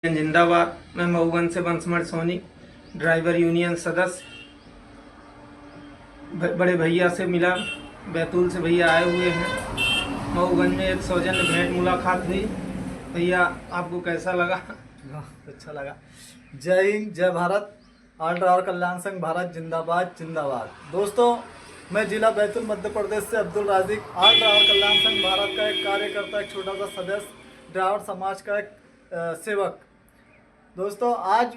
जिंदाबाद। मैं मऊगंज से बंसमठ सोनी, ड्राइवर यूनियन सदस्य। बड़े भैया से मिला, बैतूल से भैया आए हुए हैं। मऊगंज में एक सौजन्य भेंट मुलाकात हुई। भैया आपको कैसा लगा? अच्छा लगा। जय हिंद, जय भारत। ऑल ड्राइवर कल्याण संघ भारत जिंदाबाद जिंदाबाद। दोस्तों, मैं जिला बैतूल मध्य प्रदेश से अब्दुल राजिक, ऑल ड्राइवर कल्याण संघ भारत का एक कार्यकर्ता, एक छोटा सा सदस्य, ड्राइवर समाज का एक सेवक। दोस्तों, आज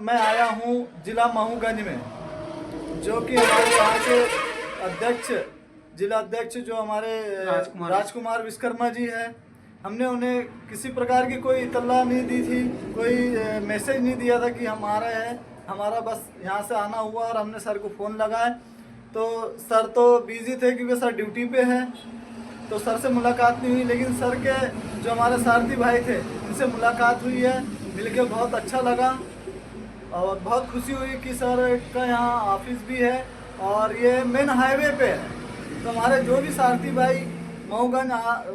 मैं आया हूँ जिला महूगंज में, जो कि हमारे यहाँ के अध्यक्ष, जिला अध्यक्ष जो हमारे राजकुमार विश्वकर्मा जी हैं। हमने उन्हें किसी प्रकार की कोई इत्तला नहीं दी थी, कोई मैसेज नहीं दिया था कि हम आ रहे हैं। हमारा बस यहाँ से आना हुआ और हमने सर को फ़ोन लगाया, तो सर तो बिज़ी थे क्योंकि सर ड्यूटी पे है, तो सर से मुलाकात नहीं हुई। लेकिन सर के जो हमारे सारथी भाई थे, उनसे मुलाकात हुई है। मिलके बहुत अच्छा लगा और बहुत खुशी हुई कि सर का यहाँ ऑफिस भी है और ये मेन हाईवे पे है। तो हमारे जो भी सारथी भाई मऊगंज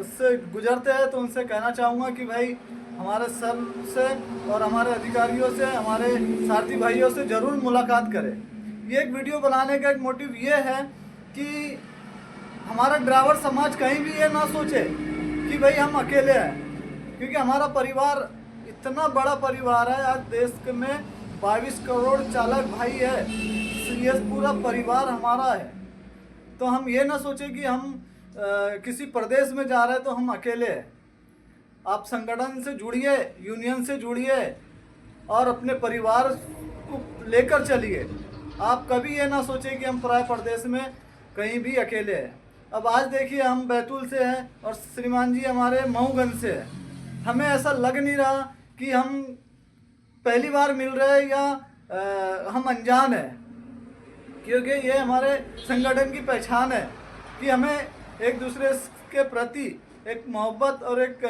से गुजरते हैं, तो उनसे कहना चाहूँगा कि भाई हमारे सर से और हमारे अधिकारियों से, हमारे सारथी भाइयों से ज़रूर मुलाकात करें। ये एक वीडियो बनाने का एक मोटिव ये है कि हमारा ड्राइवर समाज कहीं भी ये ना सोचे कि भाई हम अकेले हैं, क्योंकि हमारा परिवार इतना बड़ा परिवार है। आज देश में 22 करोड़ चालक भाई है, ये पूरा परिवार हमारा है। तो हम ये ना सोचे कि हम किसी प्रदेश में जा रहे हैं तो हम अकेले हैं। आप संगठन से जुड़िए, यूनियन से जुड़िए और अपने परिवार को लेकर चलिए। आप कभी ये ना सोचें कि हम पराय प्रदेश में कहीं भी अकेले हैं। अब आज देखिए, हम बैतूल से हैं और श्रीमान जी हमारे मऊगंज से हैं। हमें ऐसा लग नहीं रहा कि हम पहली बार मिल रहे हैं या हम अनजान हैं, क्योंकि ये हमारे संगठन की पहचान है कि हमें एक दूसरे के प्रति एक मोहब्बत और एक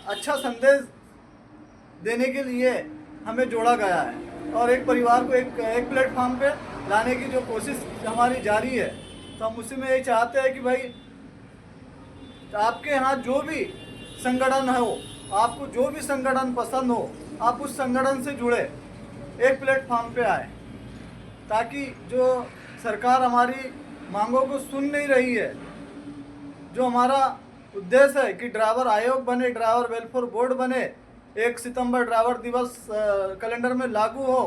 अच्छा संदेश देने के लिए हमें जोड़ा गया है और एक परिवार को एक प्लेटफॉर्म पे लाने की जो कोशिश हमारी जारी है। तो हम उसी में ये चाहते हैं कि भाई आपके यहाँ जो भी संगठन हो, आपको जो भी संगठन पसंद हो, आप उस संगठन से जुड़े, एक प्लेटफॉर्म पे आए, ताकि जो सरकार हमारी मांगों को सुन नहीं रही है, जो हमारा उद्देश्य है कि ड्राइवर आयोग बने, ड्राइवर वेलफेयर बोर्ड बने, 1 सितंबर ड्राइवर दिवस कैलेंडर में लागू हो,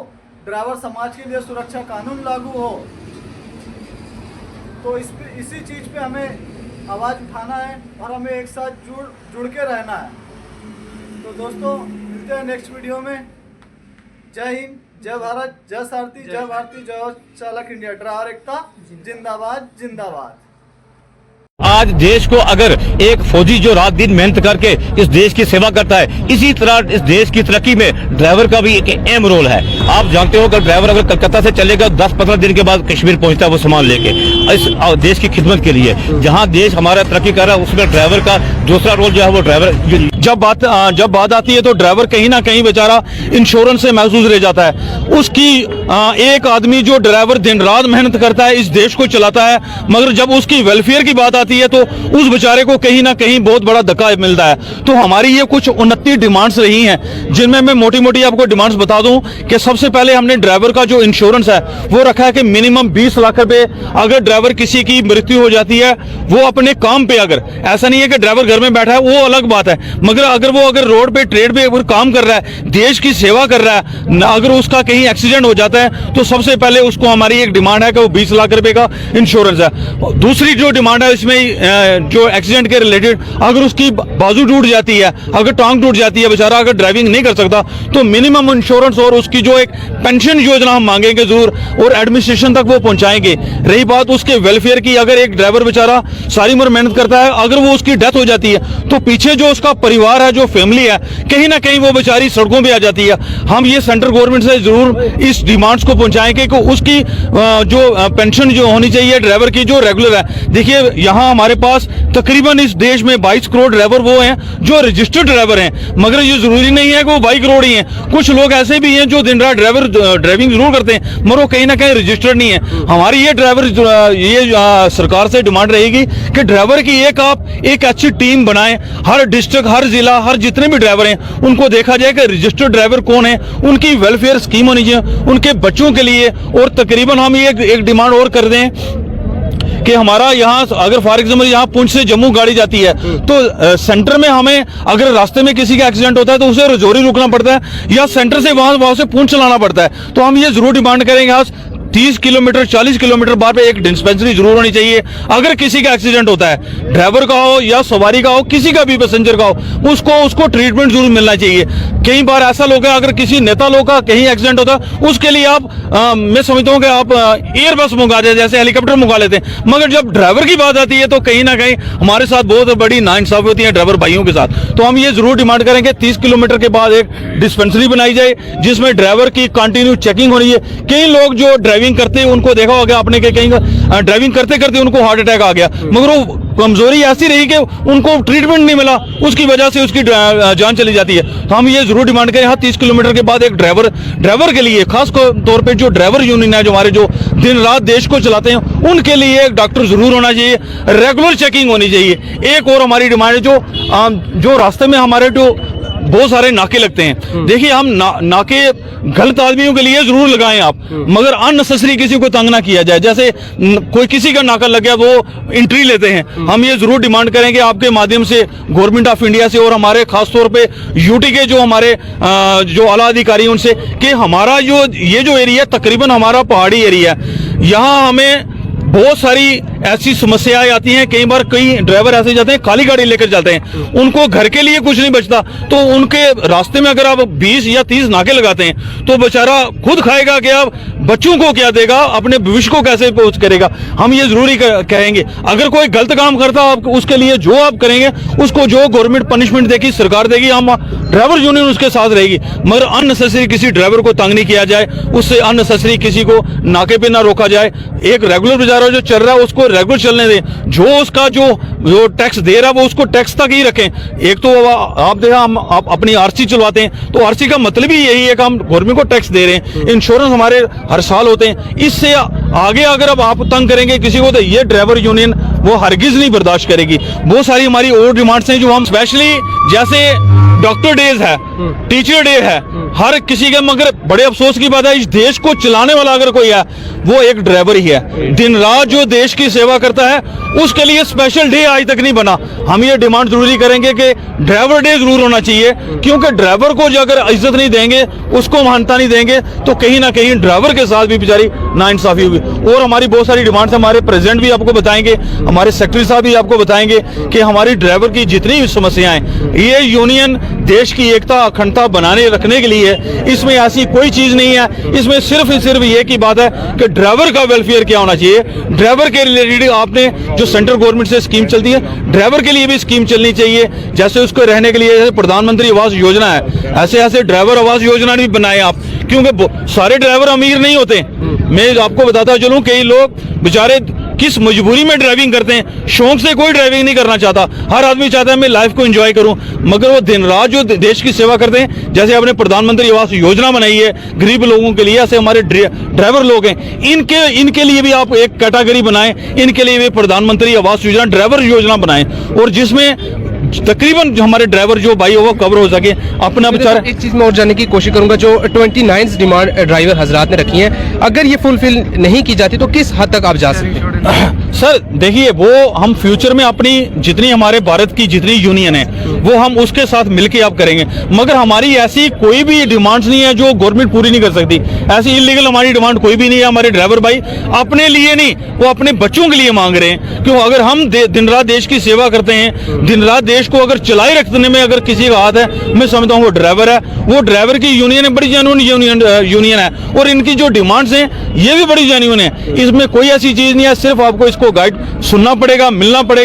ड्राइवर समाज के लिए सुरक्षा कानून लागू हो, तो इसी चीज़ पे हमें आवाज़ उठाना है और हमें एक साथ जुड़ के रहना है। तो दोस्तों, मिलते हैं नेक्स्ट वीडियो में। जय हिंद, जय भारत, जय सारथी, जय भारती, जय चालक इंडिया। ड्राइवर एकता जिंदाबाद जिंदाबाद। आज देश को अगर एक फौजी जो रात दिन मेहनत करके इस देश की सेवा करता है, इसी तरह इस देश की तरक्की में ड्राइवर का भी एक अहम रोल है। आप जानते हो कि ड्राइवर अगर कलकत्ता से चलेगा 10-15 दिन के बाद कश्मीर पहुंचता है वो सामान लेके इस देश की खिदमत के लिए। जहां देश हमारा तरक्की कर रहा है, उसमें ड्राइवर का दूसरा रोल जो है वो ड्राइवर। जब बात आती है तो ड्राइवर कहीं ना कहीं बेचारा इंश्योरेंस से महसूस रह जाता है। उसकी एक आदमी जो ड्राइवर दिन रात मेहनत करता है, इस देश को चलाता है, मगर जब उसकी वेलफेयर की बात आती है तो उस बेचारे को कहीं ना कहीं बहुत बड़ा धक्का मिलता है। तो हमारी ये कुछ 29 डिमांड्स रही हैं, जिनमें मैं मोटी मोटी आपको डिमांड्स बता दूं कि सबसे पहले हमने ड्राइवर का जो इंश्योरेंस है वो रखा है कि मिनिमम 20 लाख रुपए अगर ड्राइवर किसी की मृत्यु हो जाती है, वो अपने काम पे, अगर ऐसा नहीं है कि ड्राइवर घर में बैठा है वो अलग बात है, मगर अगर रोड पे ट्रेड पे अगर काम कर रहा है, देश की सेवा कर रहा है, अगर उसका कहीं एक्सीडेंट हो जाता है तो सबसे पहले उसको हमारी एक डिमांड है कि वो 20 लाख रुपए का इंश्योरेंस है। दूसरी जो डिमांड है इसमें जो एक्सीडेंट के रिलेटेड, अगर उसकी बाजू टूट जाती है, अगर टांग टूट जाती है, बेचारा अगर ड्राइविंग नहीं कर सकता, तो मिनिमम इंश्योरेंस और उसकी जो एक पेंशन योजना हम मांगेंगे जरूर और एडमिनिस्ट्रेशन तक वो पहुंचाएंगे। रही बात उसके वेलफेयर की, अगर एक ड्राइवर बेचारा सारी उम्र मेहनत करता है, अगर वो उसकी डेथ हो जाती है तो पीछे जो उसका परिवार है, जो फैमिली है, कहीं ना कहीं वो बेचारी सड़कों पे आ जाती है। हम ये सेंट्रल गवर्नमेंट से जरूर इस डिमांड्स को पहुंचाएंगे कि उसकी जो पेंशन जो होनी चाहिए ड्राइवर की, जो रेगुलर है। देखिए, यहाँ हमारे पास तकरीबन इस देश में 22 करोड़ ड्राइवर वो हैं जो रजिस्टर्ड ड्राइवर हैं, मगर ये जरूरी नहीं है कि वो 22 करोड़ ही हैं। कुछ लोग ऐसे भी हैं जो दिन रात ड्राइविंग जरूर करते हैं, मगर वो कहीं ना कहीं रजिस्टर्ड नहीं है। हमारी ये सरकार से डिमांड रहेगी कि ड्राइवर की एक अच्छी टीम बनाएं, हर डिस्ट्रिक्ट, हर जिला, हर जितने भी ड्राइवर हैं उनको देखा जाए कि रजिस्टर्ड ड्राइवर कौन है, उनकी वेलफेयर स्कीम होनी चाहिए उनके बच्चों के लिए। और तकरीबन हम ये एक डिमांड और कर दें कि हमारा यहाँ अगर फॉर एग्जाम्पल यहाँ पुंछ से जम्मू गाड़ी जाती है तो सेंटर में हमें अगर रास्ते में किसी का एक्सीडेंट होता है तो उसे रजौरी रुकना पड़ता है या सेंटर से वहां से पुंछ चलाना पड़ता है। तो हम ये जरूर डिमांड करेंगे आज 30 किलोमीटर 40 किलोमीटर बाहर पे एक डिस्पेंसरी जरूर होनी चाहिए। अगर किसी का एक्सीडेंट होता है, ड्राइवर का हो या सवारी का हो, किसी का भी पैसेंजर का हो, उसको ट्रीटमेंट जरूर मिलना चाहिए। कई बार ऐसा लोग है अगर किसी नेता लोग का कहीं एक्सीडेंट होता है उसके लिए आप मैं समझता हूँ कि आप एयर बस मंगा देते, जैसे हेलीकॉप्टर मंगा लेते हैं, मगर जब ड्राइवर की बात आती है तो कहीं ना कहीं हमारे साथ बहुत बड़ी नाइंसाफी होती है ड्राइवर भाइयों के साथ। तो हम ये जरूर डिमांड करेंगे 30 किलोमीटर के बाद एक डिस्पेंसरी बनाई जाए जिसमें ड्राइवर की कंटिन्यू चेकिंग होनी है। कई लोग जो ड्राइविंग करते हैं उनको देखा होगा आपने कि कहीं ड्राइविंग करते करते उनको हार्ट अटैक आ गया, मगर वो कमजोरी ऐसी रही कि उनको ट्रीटमेंट नहीं मिला, उसकी वजह से उसकी जान चली जाती है। तो हम ये जरूर डिमांड करें 30 किलोमीटर के बाद एक ड्राइवर के लिए खास तौर पे जो ड्राइवर यूनियन है, जो हमारे जो दिन रात देश को चलाते हैं, उनके लिए एक डॉक्टर जरूर होना चाहिए, रेगुलर चेकिंग होनी चाहिए। एक और हमारी डिमांड है जो रास्ते में हमारे जो बहुत सारे नाके लगते हैं, देखिए हम नाके गलत आदमियों के लिए जरूर लगाएं आप, मगर अननेसेसरी किसी को तंग ना किया जाए। जैसे कोई किसी का नाका लग गया वो एंट्री लेते हैं। हम ये जरूर डिमांड करेंगे आपके माध्यम से गवर्नमेंट ऑफ इंडिया से और हमारे खास तौर पे यूटी के जो हमारे जो आला अधिकारी उनसे कि हमारा ये जो एरिया तकरीबन हमारा पहाड़ी एरिया है, यहाँ हमें बहुत सारी ऐसी समस्याएं आती हैं। कई बार कई ड्राइवर ऐसे जाते हैं खाली गाड़ी लेकर जाते हैं, उनको घर के लिए कुछ नहीं बचता, तो उनके रास्ते में अगर आप 20 या 30 नाके लगाते हैं तो बेचारा खुद खाएगा क्या, बच्चों को क्या देगा, अपने भविष्य को कैसे पहुंच करेगा। हम ये जरूरी कहेंगे अगर कोई गलत काम करता आप उसके लिए जो आप करेंगे उसको जो गवर्नमेंट पनिशमेंट देगी, सरकार देगी, हम ड्राइवर यूनियन उसके साथ रहेगी, मगर अननेसेसरी किसी ड्राइवर को तंग नहीं किया जाए, उससे अननेसेसरी किसी को नाके पे ना रोका जाए। एक रेगुलर बाजार जो चल रहा है उसको रेगुलर चलने दें, जो उसका जो टैक्स दे रहा है वो उसको टैक्स तक ही रखें। एक तो आप देखा हम आप अपनी आरसी चलवाते हैं तो आरसी का मतलब ही यही है कि हम गवर्नमेंट को टैक्स दे रहे हैं, इंश्योरेंस हमारे हर साल होते हैं। इससे आगे अगर अब आप तंग करेंगे किसी को तो ये ड्राइवर यूनियन वो हरगिज नहीं बर्दाश्त करेगी। बहुत सारी हमारी और डिमांड्स हैं जो हम स्पेशली जैसे डॉक्टर डेज है, टीचर डे है, हर किसी के, मगर बड़े अफसोस की बात है इस देश को चलाने वाला अगर कोई है वो एक ड्राइवर ही है। दिन रात जो देश की सेवा करता है उसके लिए स्पेशल डे आज तक नहीं बना। हम ये डिमांड जरूरी करेंगे कि ड्राइवर डे जरूर होना चाहिए, क्योंकि ड्राइवर को जो अगर इज्जत नहीं देंगे, उसको मान्यता नहीं देंगे तो कहीं ना कहीं ड्राइवर के साथ भी बेचारी नाइंसाफी होगी। और हमारी बहुत सारी डिमांड्स हमारे प्रेसिडेंट भी आपको बताएंगे, हमारे सेक्रेटरी साहब भी आपको बताएंगे कि हमारी ड्राइवर की जितनी भी समस्याएं, ये यूनियन देश की एकता अखंडता बनाने रखने के लिए है। इसमें ऐसी कोई चीज नहीं है, इसमें सिर्फ ये की बात है कि ड्राइवर का वेलफेयर क्या होना चाहिए। ड्राइवर के रिलेटेड आपने जो सेंट्रल गवर्नमेंट से स्कीम चलती है, ड्राइवर के लिए भी स्कीम चलनी चाहिए। जैसे उसको रहने के लिए प्रधानमंत्री आवास योजना है, ऐसे ड्राइवर आवास योजना भी बनाए आप, क्योंकि सारे ड्राइवर अमीर नहीं होते। मैं आपको बताता चलूं कई लोग बेचारे किस मजबूरी में ड्राइविंग करते हैं, शौक से कोई ड्राइविंग नहीं करना चाहता, हर आदमी चाहता है मैं लाइफ को एंजॉय करूं, मगर वो दिन रात जो देश की सेवा करते हैं, जैसे आपने प्रधानमंत्री आवास योजना बनाई है गरीब लोगों के लिए, ऐसे हमारे ड्राइवर लोग हैं, इनके लिए भी आप एक कैटेगरी बनाएं, इनके लिए भी प्रधानमंत्री आवास योजना ड्राइवर योजना बनाएं, और जिसमें तकरीबन जो हमारे ड्राइवर जो भाई वो कवर हो सके अपना बेचारा। इस चीज में और जानने की कोशिश करूंगा, जो 29 डिमांड ड्राइवर हजरात ने रखी हैं, अगर ये फुलफिल नहीं की जाती तो किस हद तक आप जा सकते हैं? सर देखिए, वो हम फ्यूचर में अपनी जितनी हमारे भारत की जितनी यूनियन है वो हम उसके साथ मिलके आप करेंगे, मगर हमारी ऐसी कोई भी डिमांड्स नहीं है जो गवर्नमेंट पूरी नहीं कर सकती। ऐसी इलीगल हमारी डिमांड कोई भी नहीं है। हमारे ड्राइवर भाई अपने लिए नहीं, वो अपने बच्चों के लिए मांग रहे हैं, क्यों अगर हम दिन रात देश की सेवा करते हैं, दिन रात देश को अगर चलाए रखने में अगर किसी का हाथ है, मैं समझता हूँ वो ड्राइवर है। वो ड्राइवर की यूनियन है, बड़ी जेन्युइन यूनियन है, और इनकी जो डिमांड्स हैं ये भी बड़ी जेन्युइन है। इसमें कोई ऐसी चीज नहीं है, सिर्फ आपको इसको गाइड सुनना पड़ेगा, मिलना पड़ेगा।